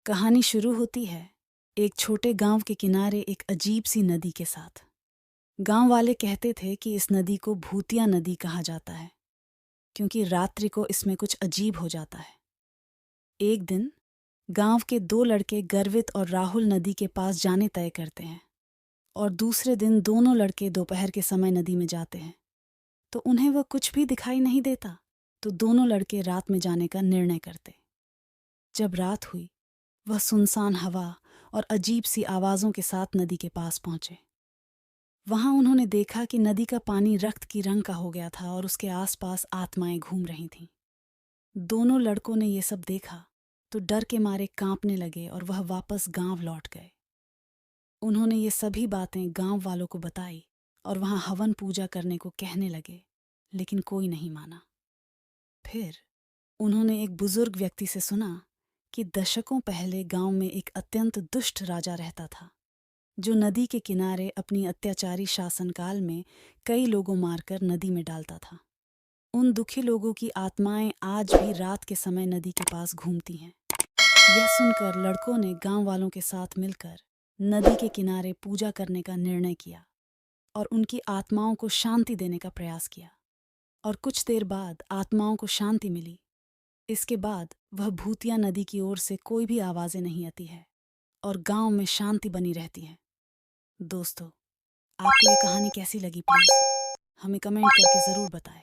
कहानी शुरू होती है एक छोटे गांव के किनारे एक अजीब सी नदी के साथ। गांव वाले कहते थे कि इस नदी को भूतिया नदी कहा जाता है क्योंकि रात्रि को इसमें कुछ अजीब हो जाता है। एक दिन गांव के दो लड़के गर्वित और राहुल नदी के पास जाने तय करते हैं और दूसरे दिन दोनों लड़के दोपहर के समय नदी में जाते हैं तो उन्हें वह कुछ भी दिखाई नहीं देता। तो दोनों लड़के रात में जाने का निर्णय करते। जब रात हुई वह सुनसान हवा और अजीब सी आवाज़ों के साथ नदी के पास पहुंचे। वहां उन्होंने देखा कि नदी का पानी रक्त की रंग का हो गया था और उसके आसपास आत्माएं घूम रही थीं। दोनों लड़कों ने ये सब देखा तो डर के मारे कांपने लगे और वह वापस गांव लौट गए। उन्होंने ये सभी बातें गांव वालों को बताई और वहां हवन पूजा करने को कहने लगे, लेकिन कोई नहीं माना। फिर उन्होंने एक बुजुर्ग व्यक्ति से सुना कि दशकों पहले गांव में एक अत्यंत दुष्ट राजा रहता था जो नदी के किनारे अपनी अत्याचारी शासनकाल में कई लोगों मारकर नदी में डालता था। उन दुखी लोगों की आत्माएं आज भी रात के समय नदी के पास घूमती हैं। यह सुनकर लड़कों ने गांव वालों के साथ मिलकर नदी के किनारे पूजा करने का निर्णय किया और उनकी आत्माओं को शांति देने का प्रयास किया। और कुछ देर बाद आत्माओं को शांति मिली। इसके बाद वह भूतिया नदी की ओर से कोई भी आवाजें नहीं आती है और गांव में शांति बनी रहती है। दोस्तों, आपको ये कहानी कैसी लगी प्लीज हमें कमेंट करके ज़रूर बताएं।